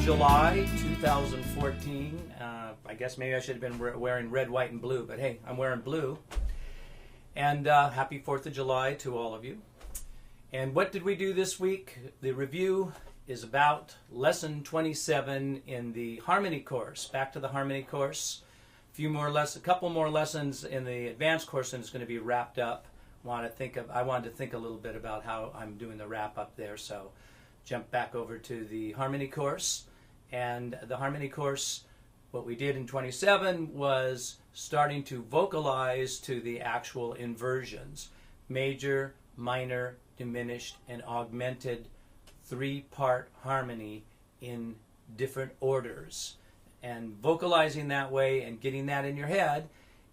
July 2014. I guess maybe I should have been wearing red, white, and blue, but hey, I'm wearing blue. And happy 4th of July to all of you. And what did we do this week? The review is about lesson 27 in the harmony course. Back to the harmony course. A couple more lessons in the advanced course, and it's going to be wrapped up. I wanted to think a little bit about how I'm doing the wrap up there. So jump back over to the harmony course. And the harmony course, what we did in 27 was starting to vocalize to the actual inversions. Major, minor, diminished, and augmented 3-part harmony in different orders. And vocalizing that way and getting that in your head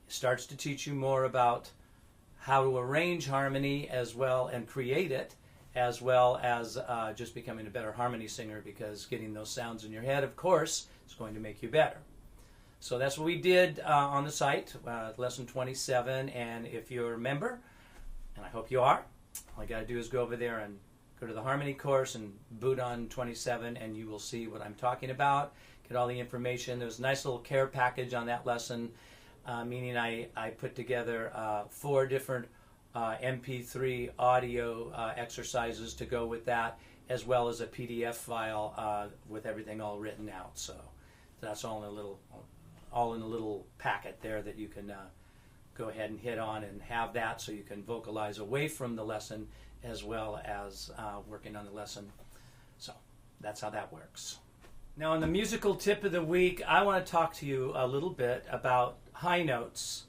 starts to teach you more about how to arrange harmony as well and create it, as well as just becoming a better harmony singer, because getting those sounds in your head, of course, is going to make you better. So that's what we did on the site, lesson 27. And if you're a member, and I hope you are, all you got to do is go over there and go to the harmony course and boot on 27, and you will see what I'm talking about. Get all the information. There's a nice little care package on that lesson, meaning I put together 4 different MP3 audio exercises to go with that, as well as a PDF file with everything all written out. So that's all in a little packet there that you can go ahead and hit on and have that, so you can vocalize away from the lesson as well as working on the lesson. So that's how that works. Now, on the musical tip of the week, I want to talk to you a little bit about high notes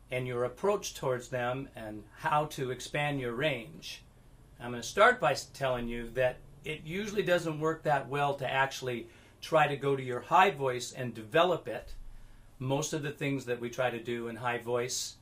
and your approach towards them and how to expand your range. I'm going to start by telling you that it usually doesn't work that well to actually try to go to your high voice and develop it. Most of the things that we try to do in high voice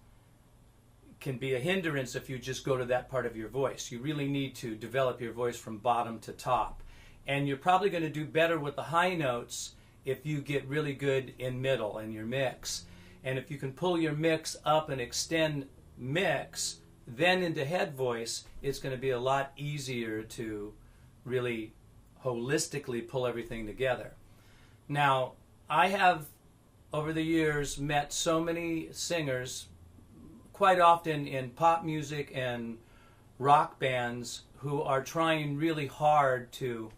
can be a hindrance if you just go to that part of your voice. You really need to develop your voice from bottom to top. And you're probably going to do better with the high notes if you get really good in middle in your mix. And if you can pull your mix up and extend mix, then into head voice, it's going to be a lot easier to really holistically pull everything together. Now, I have, over the years, met so many singers, quite often in pop music and rock bands, who are trying really hard to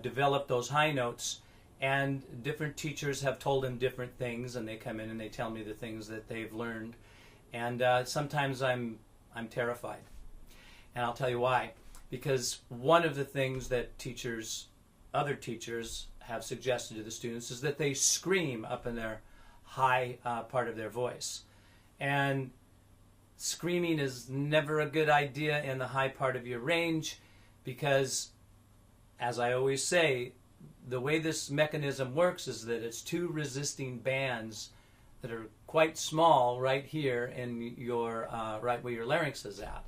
develop those high notes. And different teachers have told them different things, and they come in and they tell me the things that they've learned. And sometimes I'm terrified. And I'll tell you why. Because one of the things that other teachers have suggested to the students is that they scream up in their high part of their voice. And screaming is never a good idea in the high part of your range, because, as I always say, the way this mechanism works is that it's 2 resisting bands that are quite small right here in your right where your larynx is at.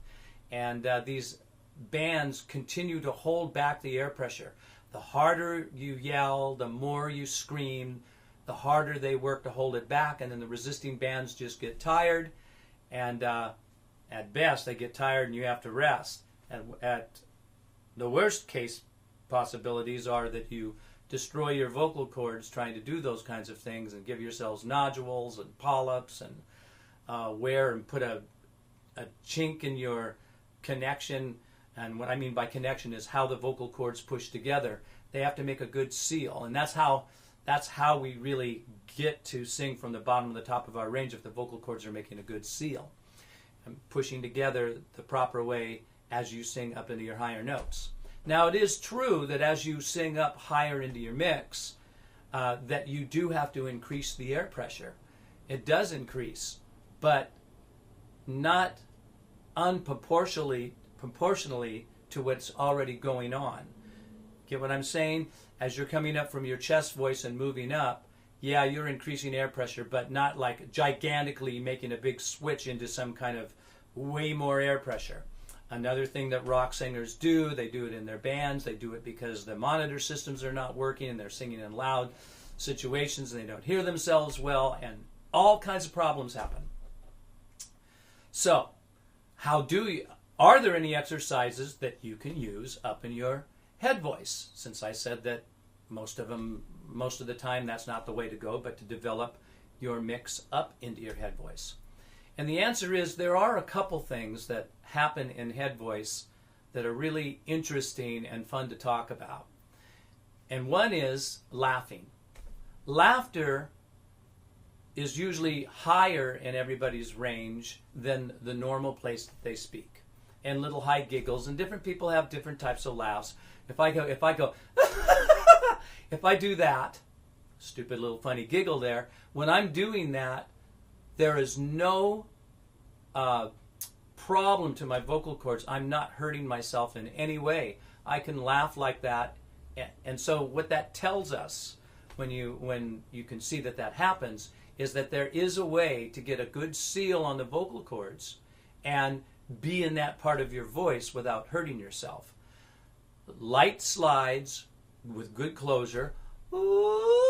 And these bands continue to hold back the air pressure. The harder you yell, the more you scream, the harder they work to hold it back, and then the resisting bands just get tired, and at best they get tired and you have to rest. And at the worst case possibilities are that you destroy your vocal cords trying to do those kinds of things and give yourselves nodules and polyps and wear and put a chink in your connection. And what I mean by connection is how the vocal cords push together. They have to make a good seal, and that's how we really get to sing from the bottom to the top of our range, if the vocal cords are making a good seal and pushing together the proper way as you sing up into your higher notes. Now, it is true that as you sing up higher into your mix, that you do have to increase the air pressure. It does increase, but not proportionally to what's already going on. Get what I'm saying? As you're coming up from your chest voice and moving up, yeah, you're increasing air pressure, but not like gigantically making a big switch into some kind of way more air pressure. Another thing that rock singers do, they do it in their bands. They do it because the monitor systems are not working and they're singing in loud situations and they don't hear themselves well, and all kinds of problems happen. So, are there any exercises that you can use up in your head voice? Since I said that most of the time, that's not the way to go, but to develop your mix up into your head voice. And the answer is there are a couple things that happen in head voice that are really interesting and fun to talk about. And one is laughing. Laughter is usually higher in everybody's range than the normal place that they speak. And little high giggles, and different people have different types of laughs. If I go, if I do that, stupid little funny giggle there, when I'm doing that, there is no problem to my vocal cords. I'm not hurting myself in any way. I can laugh like that. And so what that tells us, when you can see that that happens, is that there is a way to get a good seal on the vocal cords and be in that part of your voice without hurting yourself. Light slides with good closure. Ooh.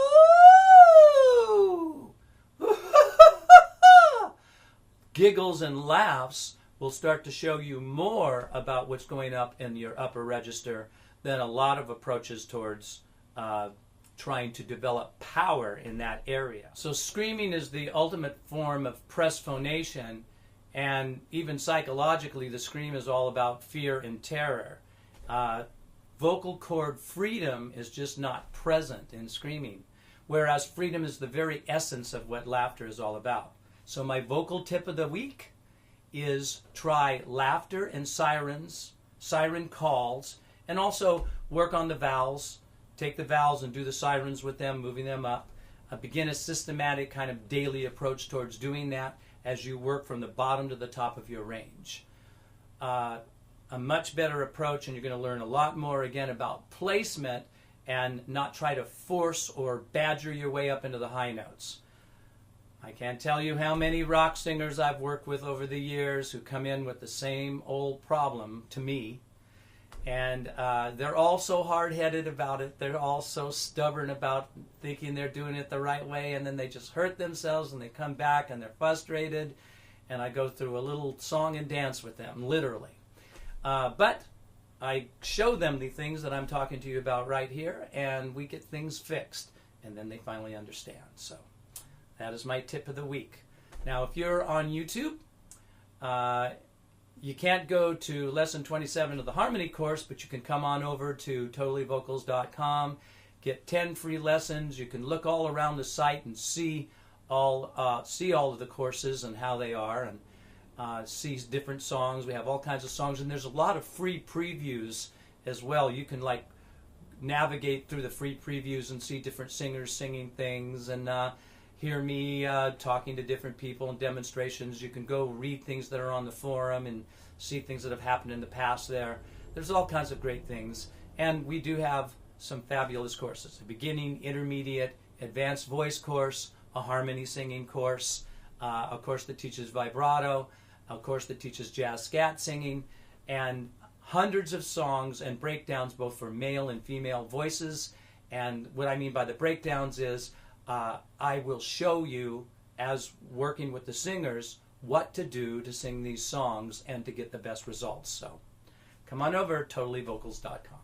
Giggles and laughs will start to show you more about what's going up in your upper register than a lot of approaches towards trying to develop power in that area. So screaming is the ultimate form of press phonation, and even psychologically the scream is all about fear and terror. Vocal cord freedom is just not present in screaming, whereas freedom is the very essence of what laughter is all about. So my vocal tip of the week is try laughter and sirens, siren calls, and also work on the vowels. Take the vowels and do the sirens with them, moving them up. Begin a systematic kind of daily approach towards doing that as you work from the bottom to the top of your range. A much better approach, and you're going to learn a lot more again about placement and not try to force or badger your way up into the high notes. I can't tell you how many rock singers I've worked with over the years who come in with the same old problem to me. And they're all so hard-headed about it. They're all so stubborn about thinking they're doing it the right way, and then they just hurt themselves, and they come back, and they're frustrated. And I go through a little song and dance with them, literally. But I show them the things that I'm talking to you about right here, and we get things fixed, and then they finally understand. So that is my tip of the week. Now, if you're on YouTube, you can't go to lesson 27 of the harmony course, but you can come on over to totallyvocals.com, get 10 free lessons. You can look all around the site and see all of the courses and how they are, and see different songs. We have all kinds of songs, and there's a lot of free previews as well. You can like navigate through the free previews and see different singers singing things, and hear me talking to different people and demonstrations. You can go read things that are on the forum and see things that have happened in the past there. There's all kinds of great things. And we do have some fabulous courses: a beginning, intermediate, advanced voice course, a harmony singing course, a course that teaches vibrato, a course that teaches jazz scat singing, and hundreds of songs and breakdowns both for male and female voices. And what I mean by the breakdowns is I will show you, as working with the singers, what to do to sing these songs and to get the best results. So come on over, totallyvocals.com.